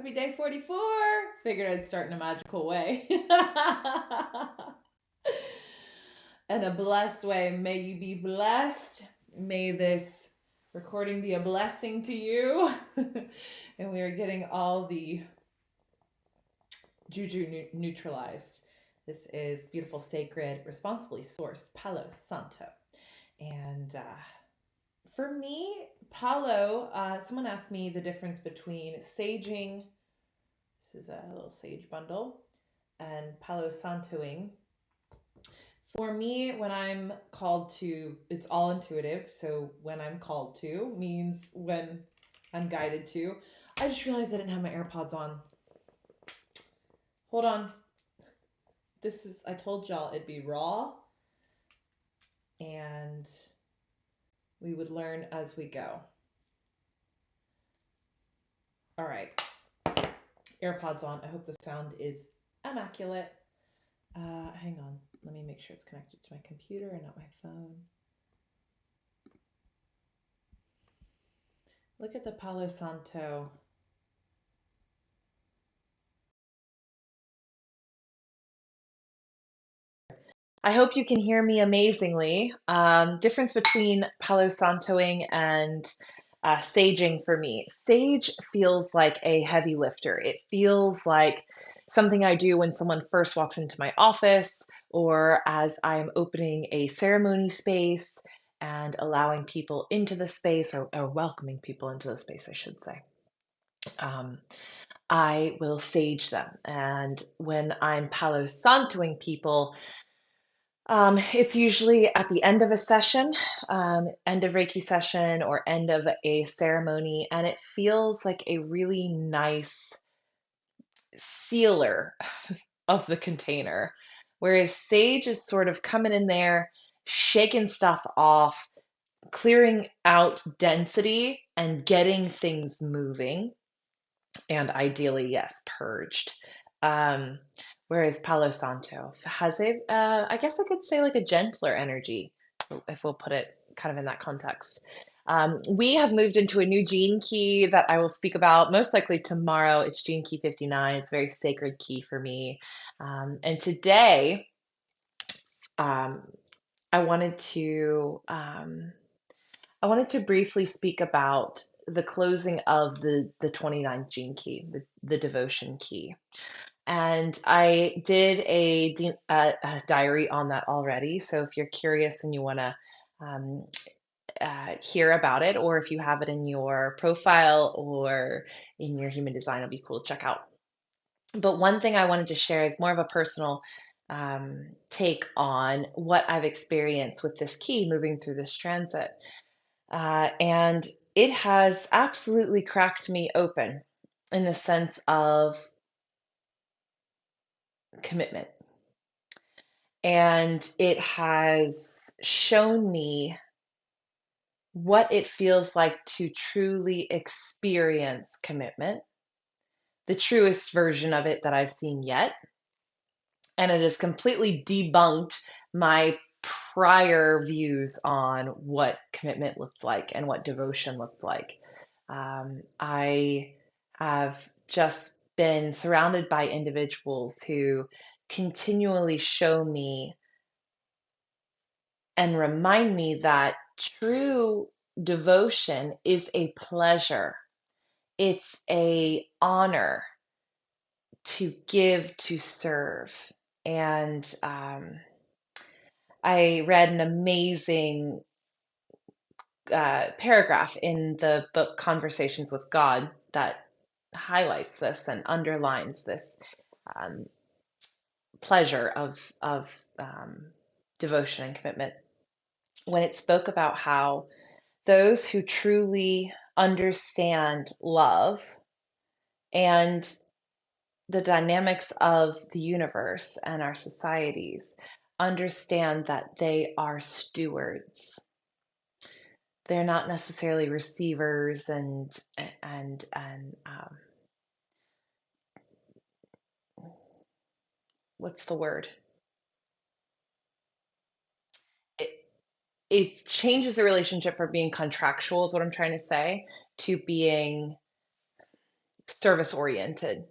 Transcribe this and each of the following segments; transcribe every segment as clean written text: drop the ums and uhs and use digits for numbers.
Happy day 44. Figured I'd start in a magical way. In a blessed way. May you be blessed. May this recording be a blessing to you. And we are getting all the juju neutralized. This is beautiful, sacred, responsibly sourced Palo Santo. And for me, Palo, someone asked me the difference between saging, this is a little sage bundle, and Palo Santoing. For me, when I'm called to, it's all intuitive. So when I'm called to means when I'm guided to. I just realized I didn't have my AirPods on. Hold on. I told y'all it'd be raw and we would learn as we go. All right. AirPods on. I hope the sound is immaculate. Hang on. Let me make sure it's connected to my computer and not my phone. Look at the Palo Santo. I hope you can hear me amazingly. Difference between Palo Santoing and saging for me. Sage feels like a heavy lifter. It feels like something I do when someone first walks into my office or as I'm opening a ceremony space and allowing people into the space or welcoming people into the space, I should say. I will sage them. And when I'm Palo Santoing people, it's usually at the end of a session, end of Reiki session or end of a ceremony, and it feels like a really nice sealer of the container. Whereas sage is sort of coming in there, shaking stuff off, clearing out density and getting things moving, and ideally, yes, purged. Um, Whereas Palo Santo has I guess I could say like a gentler energy, if we'll put it kind of in that context. We have moved into a new gene key that I will speak about most likely tomorrow. It's gene key 59. It's a very sacred key for me. And today, um, I wanted to I wanted to briefly speak about the closing of the 29th gene key, the devotion key. And I did a diary on that already. So if you're curious and you want to um, hear about it, or if you have it in your profile or in your human design, it'll be cool to check out. But one thing I wanted to share is more of a personal take on what I've experienced with this key moving through this transit. And it has absolutely cracked me open in the sense of commitment. And it has shown me what it feels like to truly experience commitment, the truest version of it that I've seen yet. And it has completely debunked my prior views on what commitment looked like and what devotion looked like. I have just been surrounded by individuals who continually show me and remind me that true devotion is a pleasure. It's a honor to give, to serve. And I read an amazing paragraph in the book Conversations with God that highlights this and underlines this um, pleasure of devotion and commitment when it spoke about how those who truly understand love and the dynamics of the universe and our societies understand that they are stewards. They're not necessarily receivers and what's the word? It, it changes the relationship from being contractual is what I'm trying to say to being service oriented.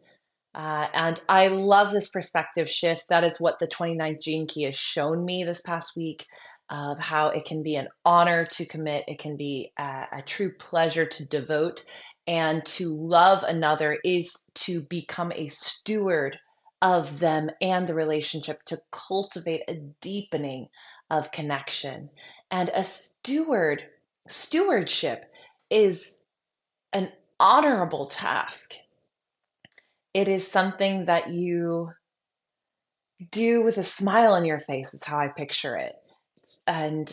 And I love this perspective shift. That is what the 29th Gene Key has shown me this past week, of how it can be an honor to commit, it can be a true pleasure to devote, and to love another is to become a steward of them and the relationship, to cultivate a deepening of connection. And stewardship is an honorable task. It is something that you do with a smile on your face, is how I picture it. And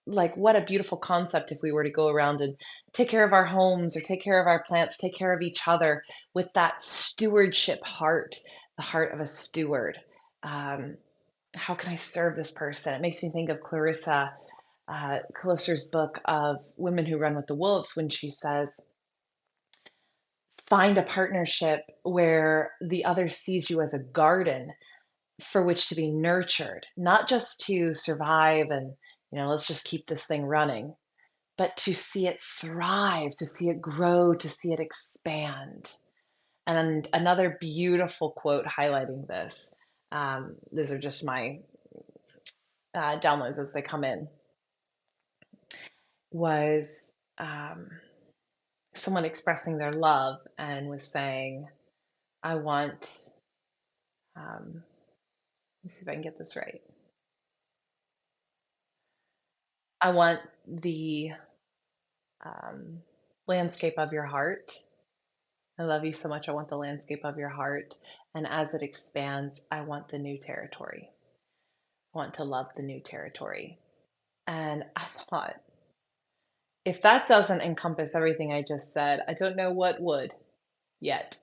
like, what a beautiful concept if we were to go around and take care of our homes or take care of our plants, take care of each other with that stewardship heart, the heart of a steward. Um, how can I serve this person? It makes me think of Clarissa Closer's book of Women Who Run with the Wolves, when she says, find a partnership where the other sees you as a garden for which to be nurtured, not just to survive and, let's just keep this thing running, but to see it thrive, to see it grow, to see it expand. And another beautiful quote highlighting this, these are just my downloads as they come in, was someone expressing their love and was saying, I want, let's see if I can get this right. I want the um, landscape of your heart. I love you so much. I want the landscape of your heart. And as it expands, I want the new territory. I want to love the new territory. And I thought, if that doesn't encompass everything I just said, I don't know what would yet.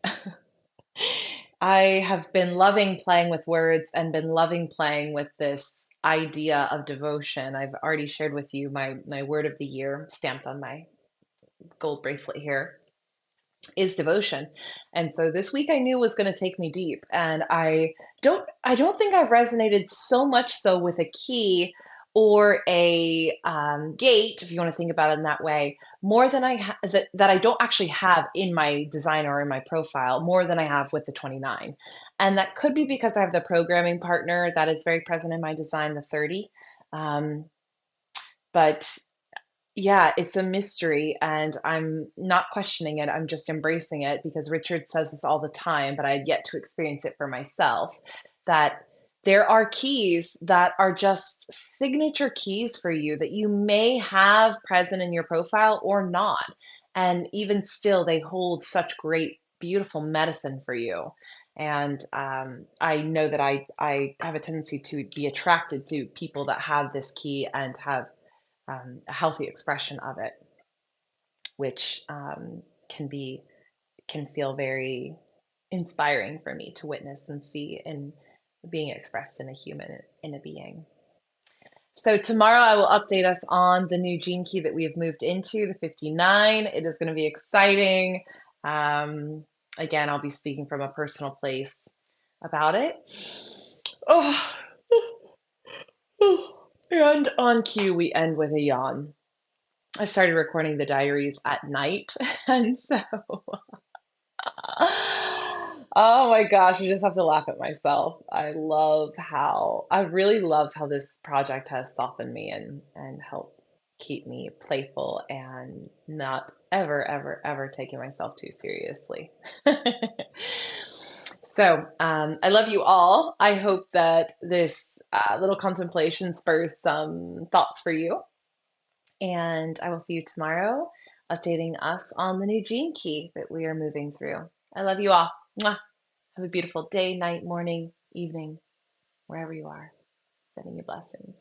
I have been loving playing with words and been loving playing with this idea of devotion. I've already shared with you my word of the year stamped on my gold bracelet here is devotion. And so this week I knew was going to take me deep, and I don't think I've resonated so much so with a key or a gate, if you want to think about it in that way, more than that I don't actually have in my design or in my profile, more than I have with the 29. And that could be because I have the programming partner that is very present in my design, the 30. um, but yeah, it's a mystery, and I'm not questioning it. I'm just embracing it, because Richard says this all the time, but I had yet to experience it for myself, that there are keys that are just signature keys for you that you may have present in your profile or not. And even still, they hold such great, beautiful medicine for you. And I know that I have a tendency to be attracted to people that have this key and have a healthy expression of it, which can feel very inspiring for me to witness and see in being expressed in a human, in a being. So tomorrow I will update us on the new gene key that we have moved into, the 59. It is going to be exciting. Um, Again, I'll be speaking from a personal place about it. Oh, and on cue, we end with a yawn. I started recording the diaries at night, and so oh my gosh, I just have to laugh at myself. I really loved how this project has softened me and helped keep me playful and not ever, ever, ever taking myself too seriously. So, I love you all. I hope that this little contemplation spurs some thoughts for you. And I will see you tomorrow, updating us on the new gene key that we are moving through. I love you all. Mwah. Have a beautiful day, night, morning, evening, wherever you are. Sending you blessings.